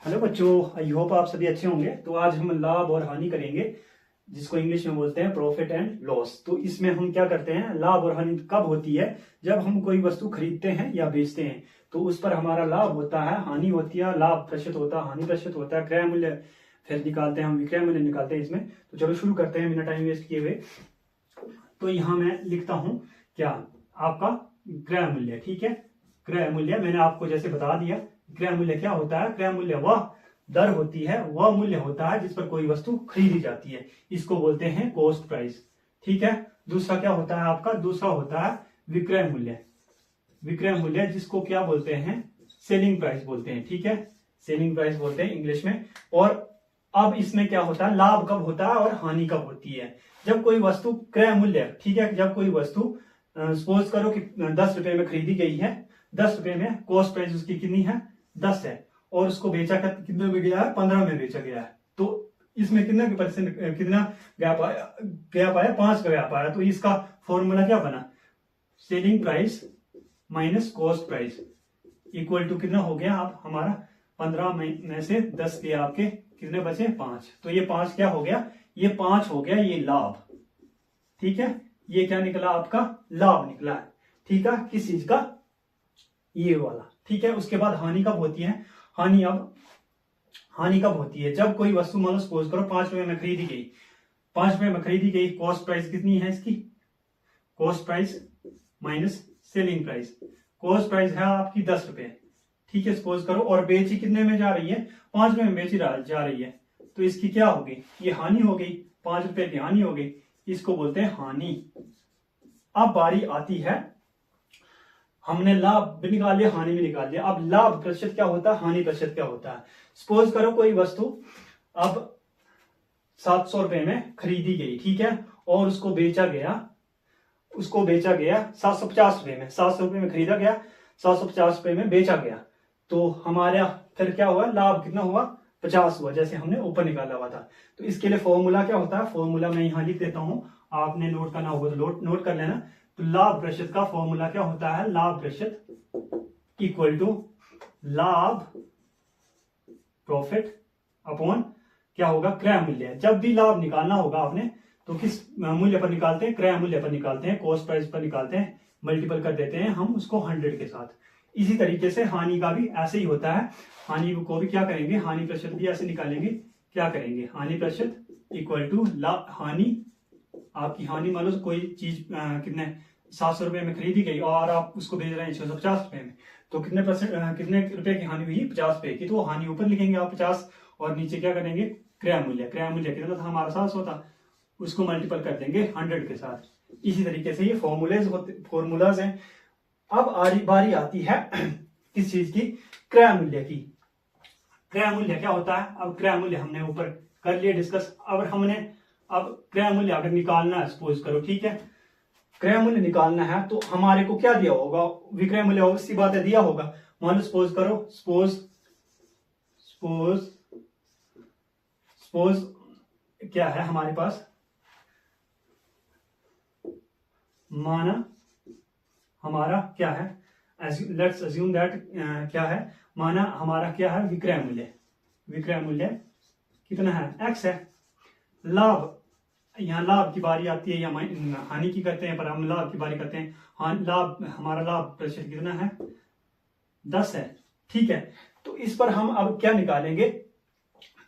Hello बच्चों, I hope आप सभी अच्छे होंगे। तो आज हम लाभ और हानि करेंगे, जिसको इंग्लिश में बोलते हैं प्रॉफिट एंड लॉस। तो इसमें हम क्या करते हैं, लाभ और हानि कब होती है? जब हम कोई वस्तु खरीदते हैं या बेचते हैं तो उस पर हमारा लाभ होता है, हानि होती है, लाभ प्रतिशत होता है, हानि प्रतिशत होता है, क्रय मूल्य फिर निकालते हैं, हम विक्रय मूल्य निकालते हैं इसमें। तो चलो शुरू करते हैं बिना टाइम वेस्ट किए हुए। तो यहाँ मैं लिखता हूं क्या, आपका क्रय मूल्य। ठीक है, क्रय मूल्य मैंने आपको जैसे बता दिया। क्रय मूल्य क्या होता है? क्रय मूल्य वह दर होती है, वह मूल्य होता है जिस पर कोई वस्तु खरीदी जाती है, इसको बोलते हैं कॉस्ट प्राइस। ठीक है, दूसरा क्या होता है आपका? दूसरा होता है विक्रय मूल्य। विक्रय मूल्य जिसको क्या बोलते हैं? सेलिंग प्राइस बोलते हैं। ठीक है, सेलिंग प्राइस बोलते हैं इंग्लिश में। और अब इसमें क्या होता है, लाभ कब होता है और हानि कब होती है? जब कोई वस्तु क्रय मूल्य, ठीक है, जब कोई वस्तु सपोज करो कि 10 रुपए में खरीदी गई है, 10 रुपए में कॉस्ट प्राइस उसकी कितनी है? 10 है, और उसको बेचा कितने में गया है? 15 में बेचा गया है। तो इसमें कितना परसेंट, कितना गैप आया? गैप आया 5 का गैप आया। तो इसका फॉर्मूला क्या बना? Selling price minus cost price equal to कितना हो गया? आप हमारा 15 में से 10 के आपके कितने बचे? 5। तो ये 5 क्या हो गया? ये 5 हो गया ये लाभ। ठीक है, ये क्या निकला? आपका लाभ निकला है। ठीक है, किस चीज का? ये वाला। ठीक है, उसके बाद हानि कब होती है? हानि कब होती है? जब कोई वस्तु मान लो सपोज करो 5 रुपए में खरीदी गई, 5 रुपए में खरीदी गई, कॉस्ट प्राइस कितनी है इसकी? Cost price minus selling price. Cost price है आपकी 10 रुपए, ठीक है, सपोज करो, और बेची कितने में जा रही है? 5 रुपए में बेची जा रही है। तो इसकी क्या होगी? ये हानि हो गई, 5 रुपए की हानि हो गई, इसको बोलते हैं हानि। अब बारी आती है, हमने लाभ भी निकाल लिया, हानि भी निकाल लिया। अब लाभ प्रतिशत क्या होता है, हानि प्रतिशत क्या होता है? सपोज करो कोई वस्तु अब 700 रुपए में खरीदी गई, ठीक है, और उसको बेचा गया 750 रुपए में। 700 रुपए में खरीदा गया, 750 रुपए में बेचा गया। तो हमारा फिर क्या हुआ? लाभ कितना हुआ? 50 हुआ, जैसे हमने ऊपर निकाला हुआ था। तो इसके लिए फॉर्मूला क्या होता है? फॉर्मूला मैं यहां लिख देता हूं, आपने नोट करना होगा तो नोट कर लेना। तो लाभ प्रतिशत का फॉर्मूला क्या होता है? लाभ प्रतिशत इक्वल टू लाभ प्रॉफिट अपॉन क्या होगा? क्रय मूल्य। जब भी लाभ निकालना होगा आपने तो किस मूल्य पर निकालते हैं? क्रय मूल्य पर निकालते हैं, कॉस्ट प्राइस पर निकालते हैं, मल्टीपल कर देते हैं हम उसको 100 के साथ। इसी तरीके से हानि का भी ऐसे ही होता है। हानि को भी क्या करेंगे? हानि प्रतिशत भी ऐसे निकालेंगे। क्या करेंगे? हानि प्रतिशत इक्वल टू हानि, आपकी हानि मान लो कोई चीज कितने 700 रुपए में खरीदी गई और आप उसको बेच रहे हैं 650 रुपए में, तो कितने कितने रुपए की हानि हुई? 50 रुपए की। तो हानि ऊपर लिखेंगे आप 50, और नीचे क्या करेंगे? क्रय मूल्य। क्रय मूल्य कितना था हमारा? 700 था, उसको मल्टीपल कर देंगे 100 के साथ। इसी तरीके से ये फॉर्मूलाज हैं। अब बारी आती है किस चीज की? क्रय मूल्य की। क्रय मूल्य क्या होता है? अब क्रय मूल्य हमने ऊपर कर लिया डिस्कस। अब क्रय मूल्य अगर निकालना है, सपोज करो, ठीक है, क्रय मूल्य निकालना है तो हमारे को क्या दिया होगा? विक्रय मूल्य होगा, सी बात है, दिया होगा। मान लो सपोज करो, सपोज क्या है हमारे पास? माना हमारा क्या है? लेट्स अज्यूम दैट क्या है? माना हमारा क्या है? विक्रय मूल्य। विक्रय मूल्य कितना है? x है। लाभ, यहाँ लाभ की बारी आती है या हानि की करते हैं, पर हम लाभ की बारी करते हैं। हमारा लाभ प्रतिशत कितना है? 10 है। ठीक है, तो इस पर हम अब क्या निकालेंगे?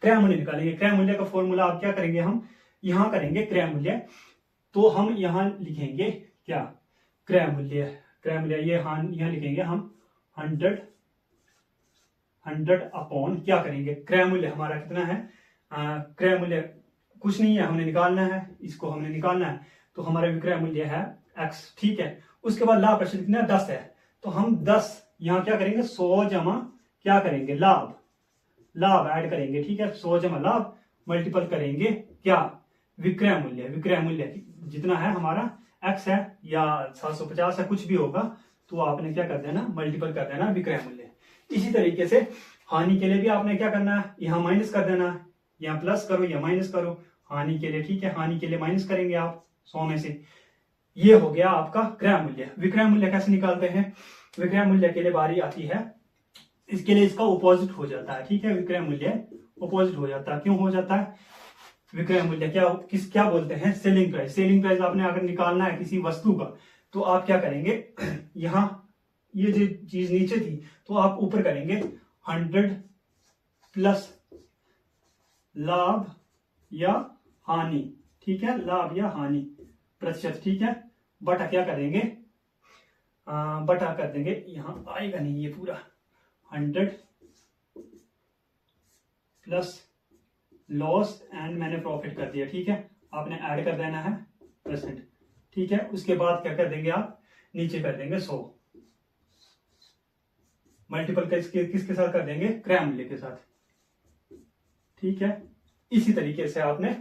क्रय मूल्य निकालेंगे। क्रय मूल्य का फॉर्मूला अब क्या करेंगे? हम यहां करेंगे क्रय मूल्य। तो हम यहां लिखेंगे क्या? क्रय मूल्य। क्रय मूल्य ये यहां लिखेंगे हम 100 अपॉन क्या करेंगे? क्रय मूल्य हमारा कितना है? क्रय मूल्य कुछ नहीं है, हमने निकालना है, इसको हमने निकालना है। तो हमारा विक्रय मूल्य है x। ठीक है, उसके बाद लाभ प्रतिशत कितना? 10 है। तो हम 10 यहां क्या करेंगे? 100 जमा क्या करेंगे? लाभ ऐड करेंगे। ठीक है, 100 जमा लाभ मल्टीपल करेंगे क्या? विक्रय मूल्य। विक्रय मूल्य जितना है हमारा x है या 750 है, कुछ भी होगा, तो आपने क्या कर देना? मल्टीपल कर देना विक्रय मूल्य। इसी तरीके से हानि के लिए भी आपने क्या करना है? यहां माइनस कर देना, या प्लस करो या माइनस करो हानि के लिए। ठीक है, हानि के लिए माइनस करेंगे आप 100 में से। ये हो गया आपका क्रय मूल्य। विक्रय मूल्य कैसे निकालते हैं? विक्रय मूल्य के लिए बारी आती है, इसके लिए इसका ऑपोजिट हो जाता है, ठीक है। विक्रय मूल्य ऑपोजिट हो जाता है। क्यों हो जाता है? विक्रय मूल्य क्या बोलते हैं? Selling price. सेलिंग प्राइस आपने अगर निकालना है किसी वस्तु का तो आप क्या करेंगे, यहां ये जो चीज नीचे थी तो आप ऊपर करेंगे 100 प्लस लाभ या हानि, ठीक है, लाभ या हानि प्रतिशत, ठीक है, बटा क्या करेंगे, बटा कर देंगे, यहां आएगा नहीं ये पूरा, 100 प्लस लॉस एंड मैंने प्रॉफिट कर दिया, ठीक है, आपने ऐड कर देना है परसेंट, ठीक है। उसके बाद क्या कर देंगे आप, नीचे कर देंगे 100, मल्टीपल किसके साथ कर देंगे, क्रय मूल्य के साथ, ठीक है। इसी तरीके से आपने,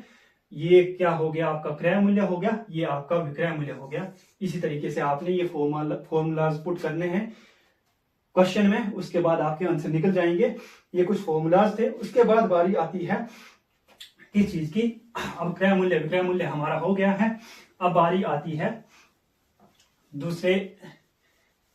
ये क्या हो गया आपका क्रय मूल्य हो गया, ये आपका विक्रय मूल्य हो गया। इसी तरीके से आपने ये फॉर्मूलाज पुट करने हैं क्वेश्चन में, उसके बाद आपके आंसर निकल जाएंगे। ये कुछ फॉर्मूलाज थे। उसके बाद बारी आती है किस चीज की, अब क्रय मूल्य विक्रय मूल्य हमारा हो गया है। अब बारी आती है दूसरे,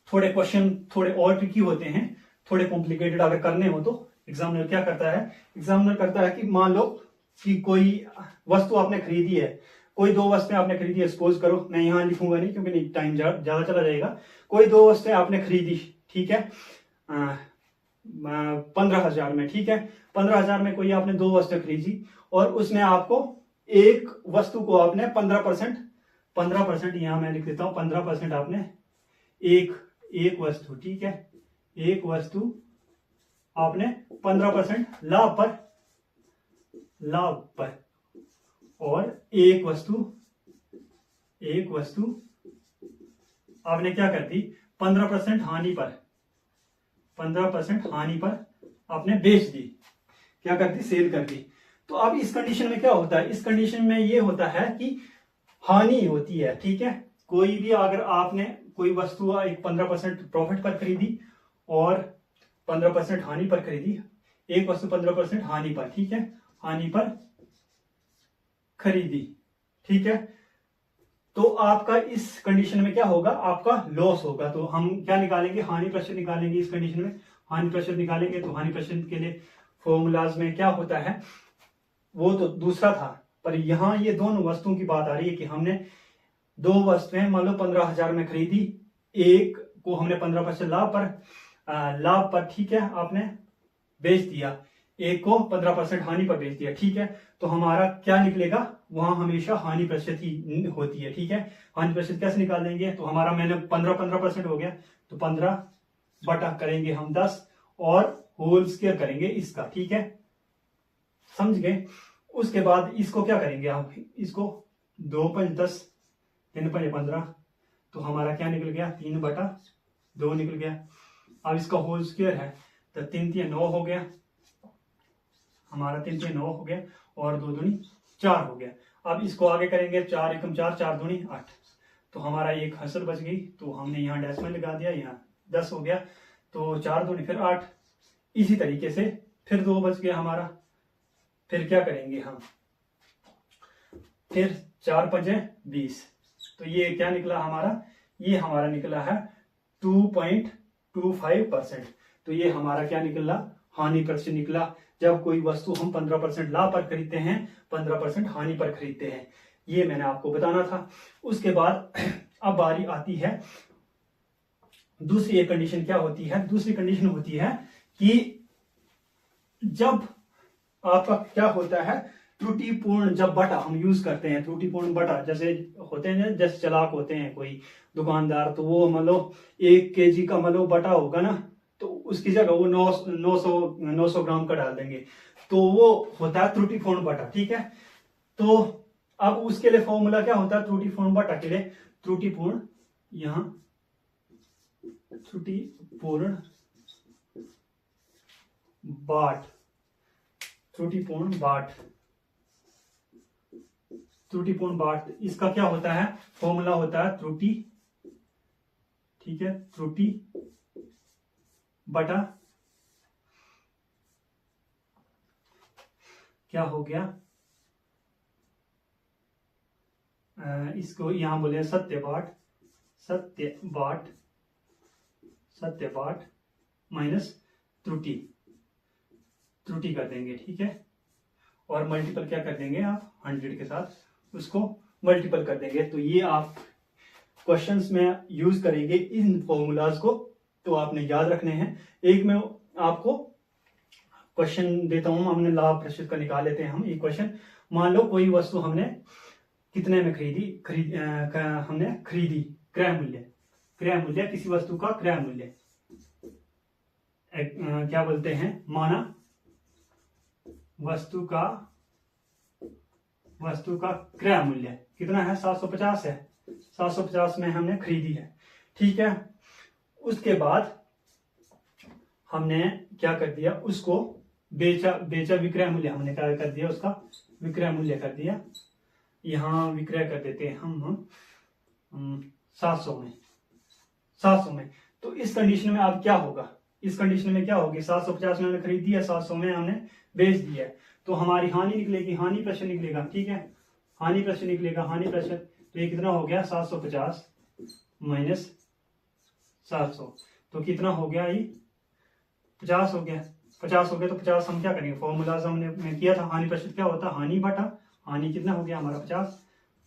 थोड़े क्वेश्चन थोड़े और ट्रिकी होते हैं, थोड़े कॉम्प्लिकेटेड अगर करने हो तो एग्जामिनर क्या करता है, एग्जामिनर करता है कि मान लो कि कोई वस्तु आपने खरीदी है, कोई दो वस्तुएं आपने खरीदी है, सपोज करो, मैं यहां लिखूंगा नहीं क्योंकि टाइम ज्यादा चला जाएगा। कोई दो वस्तुएं आपने खरीदी, ठीक है, 15,000 में, ठीक है, 15,000 में कोई आपने दो वस्तुएं खरीदी और उसमें आपको एक वस्तु को आपने 15% यहां मैं लिख देता हूं, 15% आपने एक वस्तु, ठीक है, एक वस्तु आपने 15% लाभ पर और एक वस्तु आपने क्या कर दी, 15% हानि पर, 15% हानि पर आपने बेच दी, क्या कर दी, सेल कर दी। तो अब इस कंडीशन में क्या होता है, इस कंडीशन में ये होता है कि हानि होती है, ठीक है। कोई भी अगर आपने कोई वस्तु एक 15% प्रॉफिट पर खरीदी और 15% हानि पर खरीदी, एक वस्तु 15% हानि पर, ठीक है, हानि पर खरीदी, ठीक है, तो आपका इस कंडीशन में क्या होगा, आपका लॉस होगा। तो हम क्या निकालेंगे, हानि प्रतिशत निकालेंगे। इस कंडीशन में हानि प्रतिशत निकालेंगे तो हानि प्रतिशत के लिए फॉर्मूलाज में क्या होता है, वो तो दूसरा था, पर यहां ये दोनों वस्तुओं की बात आ रही है कि हमने दो वस्तुएं मान लो 15,000 में खरीदी, एक को हमने 15% लाभ पर, ठीक है, आपने बेच दिया, एक को 15% हानि पर बेच दिया, ठीक है। तो हमारा क्या निकलेगा, वहां हमेशा हानि प्रतिशत ही होती है, ठीक है। हानि प्रतिशत कैसे निकाल देंगे, तो हमारा मैंने 15% हो गया, तो 15 बटा करेंगे हम 10 और होल स्क्वायर करेंगे इसका, ठीक है, समझ गए। उसके बाद इसको क्या करेंगे आप, इसको 2 5 10 3 5 15, तो हमारा क्या निकल गया, 3/2 निकल गया। अब इसका होल स्क्वायर है तो 3 3 9 हो गया, हमारा 3 3 9 हो गया और 2 दूनी 4 हो गया। अब इसको आगे करेंगे, 4 एकम 4, 4 दूनी 8, तो हमारा एक हसल बच गई, तो हमने यहाँ डेसिमल लगा दिया, यहाँ 10 हो गया, तो 4 दूनी फिर 8, इसी तरीके से फिर 2 बच गया हमारा। फिर क्या करेंगे हम, फिर 4 5 20, तो ये क्या निकला हमारा, ये हमारा निकला है 2.25%। तो ये हमारा क्या निकला, हानि प्रतिशत निकला। जब कोई वस्तु हम 15% लाभ पर खरीदते हैं, 15% हानि पर खरीदते हैं, ये मैंने आपको बताना था। उसके बाद अब बारी आती है दूसरी एक कंडीशन, क्या होती है, दूसरी कंडीशन होती है कि जब आपका क्या होता है, त्रुटिपूर्ण जब बटा हम यूज करते हैं, त्रुटिपूर्ण बटा जैसे होते हैं, जैसे चालाक होते हैं कोई दुकानदार, तो वो मतलब 1 kg का मतलब बटा होगा ना, तो उसकी जगह वो 900 ग्राम का डाल देंगे, तो वो होता है त्रुटिपूर्ण बटा, ठीक है। तो अब उसके लिए फॉर्मूला क्या होता है, त्रुटिपूर्ण बटा के लिए, त्रुटिपूर्ण, यहां त्रुटिपूर्ण बाट, त्रुटिपूर्ण बाट, इसका क्या होता है, फॉर्मूला होता है त्रुटि, ठीक है, त्रुटि बटा क्या हो गया, इसको यहां बोले सत्य बाट माइनस त्रुटि त्रुटि कर देंगे, ठीक है। और मल्टीपल क्या कर देंगे आप 100 के साथ उसको मल्टीपल कर देंगे। तो ये आप क्वेश्चंस में यूज करेंगे इन फॉर्मूलाज को, तो आपने याद रखने हैं। एक मैं आपको क्वेश्चन देता हूं, हमने लाभ प्रतिशत का निकाल लेते हैं हम। एक क्वेश्चन, मान लो कोई वस्तु हमने कितने में हमने खरीदी, क्रय मूल्य किसी वस्तु का क्रय मूल्य क्या बोलते हैं, माना वस्तु का क्रय मूल्य कितना है, 750 है। 750 में हमने खरीदी है, ठीक है। उसके बाद हमने क्या कर दिया, उसको बेचा विक्रय मूल्य हमने क्या कर दिया, उसका विक्रय मूल्य कर दिया। यहां विक्रय कर देते हैं हम 700 में। तो इस कंडीशन में अब क्या होगा, इस कंडीशन में क्या होगी, 750 में हमने खरीद दिया, 700 में हमने बेच दिया, तो हमारी हानि निकलेगी, हानि प्रतिशत निकलेगा, ठीक है। हानि प्रतिशत निकलेगा, हानि प्रतिशत, तो ये कितना हो गया 750 माइनस 700, तो कितना हो गया, ये 50 हो गया। 50 हो गया तो 50 हम क्या करेंगे, फॉर्मूला हमने किया था, हानि प्रतिशत क्या होता है, हानि बटा हानि कितना हो गया हमारा 50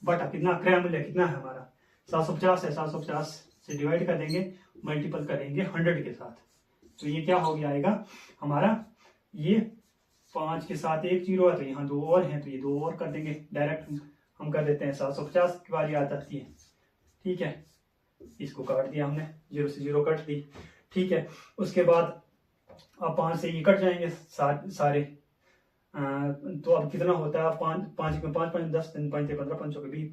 बटा कितना, क्रय मूल्य कितना है हमारा 750 है, 750 से डिवाइड कर देंगे, मल्टीपल करेंगे 100 के साथ। तो ये क्या हो गया आएगा हमारा, ये 5 के साथ एक जीरो है, तो यहाँ 2 और हैं, तो ये 2 और कर देंगे, डायरेक्ट हम कर देते हैं 750 की बारी आ जाती है, ठीक है। इसको काट दिया हमने, 0 से 0 कट दी, ठीक है। उसके बाद अब 5 से ये कट जाएंगे सारे, तो अब कितना होता है, 5 एकम 5 5 10 3 5 15 5 के 20,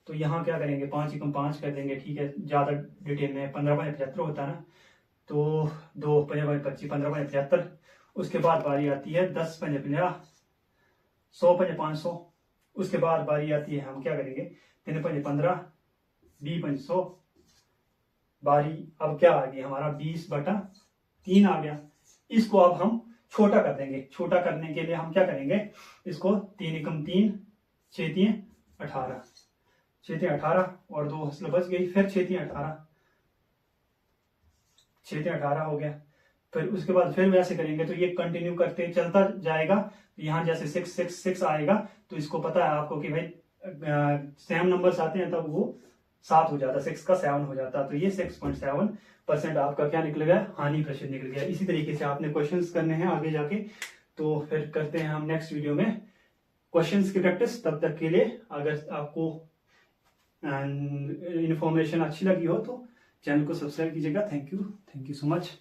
तो यहाँ क्या करेंगे 5 एकम 5 कर देंगे, ठीक है। ज्यादा डिटेल में 15 5 75 होता है ना, तो 2 5 25 15 5 75। उसके बाद बारी आती है 10 5 50 100 5 500। उसके बाद बारी आती है, हम क्या करेंगे 3 5 15 20 5 100। बारी अब क्या आ गई हमारा 20/3 आ गया। इसको अब हम छोटा कर देंगे, छोटा करने के लिए हम क्या करेंगे, इसको 3 एकम 3 6 3 18, 6 3 18 और 2 हंसला बच गई, फिर 6 3 18, 6 3 18 हो गया। फिर उसके बाद फिर वैसे करेंगे, तो ये कंटिन्यू करते चलता जाएगा। तो यहाँ जैसे 6 6 6 आएगा, तो इसको पता है आपको कि भाई सेम नंबर्स आते हैं तब वो 7 हो जाता, 6 का 7 हो जाता, तो ये 6.7% आपका क्या निकल गया, हानि प्रतिशत निकल गया। इसी तरीके से आपने क्वेश्चंस करने हैं आगे जाके। तो फिर करते हैं हम नेक्स्ट वीडियो में क्वेश्चंस की प्रैक्टिस। तब तक के लिए अगर आपको इंफॉर्मेशन अच्छी लगी हो तो चैनल को सब्सक्राइब कीजिएगा। Thank you so much.